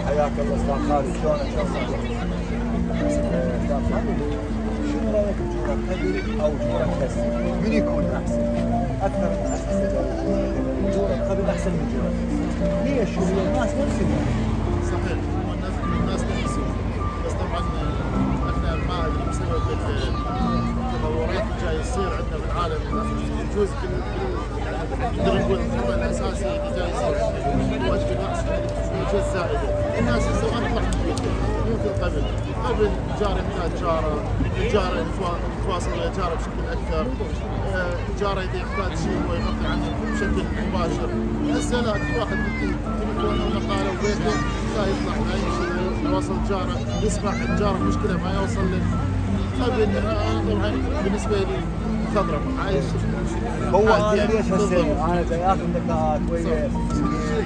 حياك الله استاذ خالد، شلونك يا استاذ خالد؟ شنو رايك بجورة قبل او جورة هسه؟ من يكون احسن؟ اكثر من احسن جورة قبل احسن من جورة هسه. ليش؟ الناس نفس صحيح، الناس نفس، بس طبعا احنا ما ادري بسبب التطورات اللي جاي يصير عندنا بالعالم يجوز نقدر نقول الخطا الاساسي اللي جاي يصير هو احسن زائده. الناس هسه ما تطلع من بيتها مو مثل قبل جاره يحتاج جاره يتواصل ويا جاره بشكل اكثر، جاره اذا يحتاج شيء هو يغطي عنه بشكل مباشر. هسه لا، كل واحد تليفونه ومقاله وبيته لا يطلع لا يمشي يوصل جاره، يسمع الجاره مشكله ما يوصل له. قبل طبعا بالنسبه لي خضره عايش هو انا ليش هسه انا جاي اخذ لقاءات ويا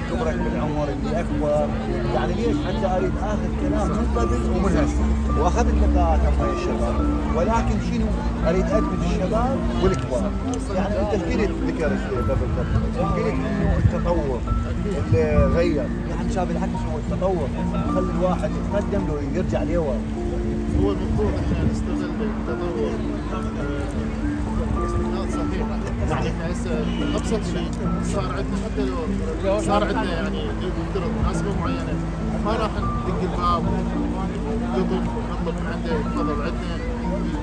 كبرك بالعمر اللي اكبر، يعني ليش حتى اريد اخذ كلام من قبل ومن هسه، واخذت لقاءات مع الشباب، ولكن شنو اريد ادمج الشباب والكبار. يعني انت قلت ذكرت قبل قلت انه التطور اللي غير، يعني شاف الحكي شو التطور خلي الواحد يتقدم لو يرجع لورا. هو المفروض احنا نستغل التطور استغلال صحيح. يعني احنا هسه ابسط شيء صار عندنا، حتى لو صار عندنا يعني نفترض مناسبه معينه ما راح ندق الباب نطلب من عنده تفضل عندنا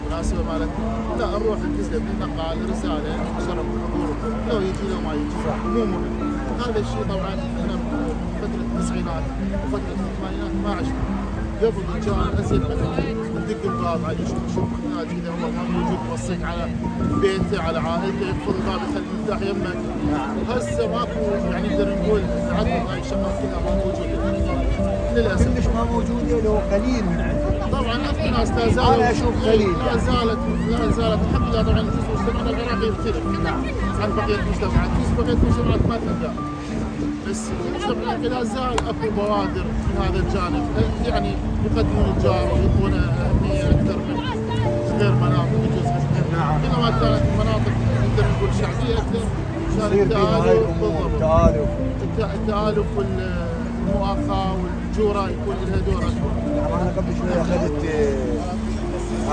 المناسبه مالتنا، لا نروح ننزل بالنقال رساله شرف الحضور، لو يجي لو ما يجي مو مهم. هذا الشيء طبعا احنا فتره التسعينات وفتره الثمانينات ما عشنا قبل الجار ازين ندق الباب عاد يشوف محتاج اذا هو ما موجود يوصيك على بيته على عائلته يقفل الباب يخلي المفتاح يمك. هسه ماكو يعني نقدر نقول عندهم هاي الشغلات كلها ما موجوده للاسف. كلش ما موجوده لو قليل من عندهم. طبعا اكو ناس لا زالت انا اشوف قليل لا زالت الحمد لله. طبعا جزء مجتمعنا العراقي يختلف عن بقيه المجتمعات، جزء بقيه المجتمعات ما تلقى، بس مجتمعنا لا زال اكو بوادر من هذا الجانب، يعني يقدمون الجار ويعطونه اهميه اكثر من غير مناطق بجزء. كلما كانت المناطق نقدر نقول شعبيه اكثر كان التآلف والمؤاخاه والجوره يكون لها دور اكبر. انا قبل شوي اخذت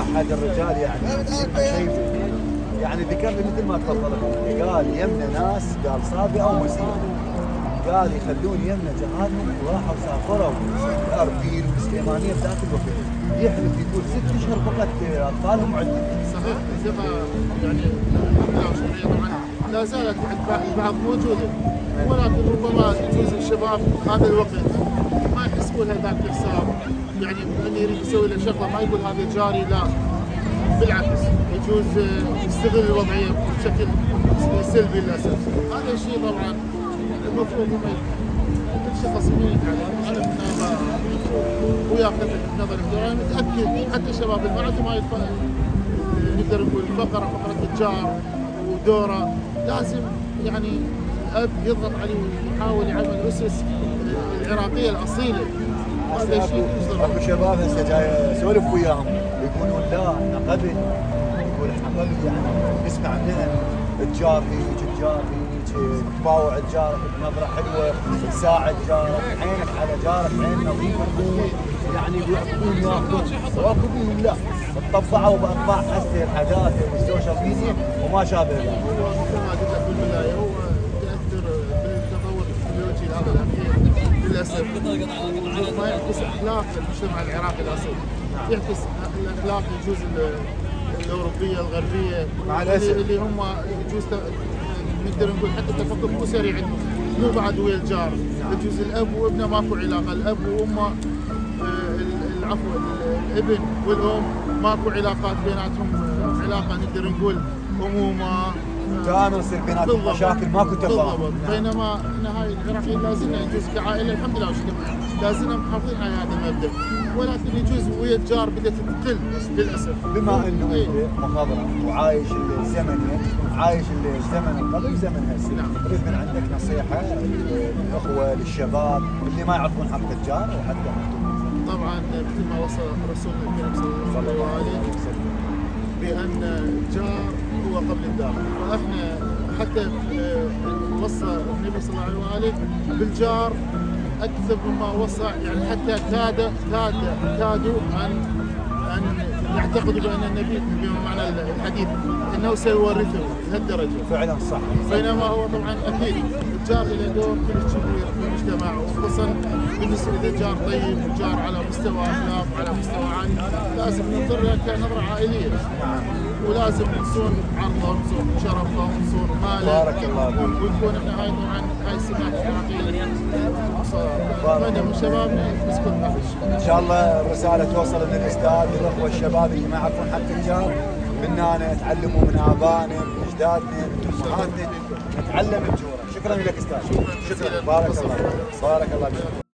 احد الرجال يعني شيء يعني ذكر لي مثل ما تفضلت، قال يمنا ناس قال صابئه او مسيره، قال يخلون يمنا جهادهم وراحوا سافروا اربيل والسليمانيه بذاك الوقت، يحلف يقول 6 اشهر فقط اطفالهم عندهم. صحيح زي ما يعني طبعا لا زالت عند البعض موجوده، ولكن ربما يجوز الشباب هذا الوقت ما يحسبون هذاك الحساب، يعني اللي يريد يسوي له شغله ما يقول هذا جاري، لا بالعكس يجوز يستغل الوضعيه بشكل سلبي للاسف. هذا الشيء طبعا المفروض كل شخص يميل عليه، انا من المفروض وياخذ نظر انا متاكد حتى الشباب اللي ما عندهم هاي نقدر نقول فقره الجار ودوره، لازم يعني الاب يضغط عليه ويحاول يعمل اسس العراقيه الاصيله. هذا شيء اكو شباب هسه جاي اسولف وياهم يقولون لا احنا قبل، يقول احنا قبل يعني نسمع مننا الجار هيك تباوع جارك بنظره حلوه، تساعد جارك، عينك على جارك عين نظيفه، يعني يعطون ياخذون، واكو منهم لا تطبعوا باطباع هسه الحداثه والسوشيال ميديا وما شابه ذلك. هو مثل ما قلت لك بالبدايه هو تاثر بالتطور التكنولوجي هذا الاخير للاسف ما يعكس اخلاق المجتمع العراقي الاصيل، يعكس الاخلاق يجوز الاوروبيه الغربيه مع الاسف اللي هم يجوز نقدر نقول حتى التفكر مو سريع عندهم، مو بعد ويا الجار، يجوز الاب وابنه ماكو علاقه، الاب وامه العفو الابن والام ماكو علاقات بيناتهم، علاقه نقدر نقول امومه كانوا يصير بيناتهم مشاكل ماكو تفاهم. بينما احنا هاي العراقيين لازلنا يجوز كعائله الحمد لله لازلنا محافظين على هذا المبدا، ولكن يجوز ويا الجار بدات تقل للاسف. بما انه انت مخضرم وعايش الزمن عايش الزمن قبل زمن هسه، اريد من عندك نصيحه للاخوه للشباب اللي ما يعرفون حق الجار وحتى طبعا مثل ما وصل رسولنا الكريم صلى الله عليه وسلم بان الجار هو قبل الدار، فاحنا حتى وصى النبي صلى الله عليه بالجار اكثر مما وصى، يعني حتى كادوا ان يعتقدوا بان النبي بمعنى الحديث انه سيورثه لهالدرجه. فعلا صح. بينما هو طبعا اكيد الجار له دور كلش كبير في المجتمع، وخصوصا بالنسبه اذا الجار طيب وجار على مستوى اخلاق وعلى مستوى عالي، لازم ننظر له كنظره عائليه. ولازم نصون عرضه ونصون شرفه ونصون ماله. بارك الله فيك. ونكون احنا هاي طبعا هاي السمات العراقيه. اتمنى من شبابنا يمسكون هذا الشيء. ان شاء الله الرساله توصل من الاستاذ والاخوه الشباب اللي ما يعرفون حق الجار، منا نتعلموا من ابائنا من اجدادنا من امهاتنا، نتعلم الجوره. شكرا لك استاذ. شكرا. بارك الله فيك.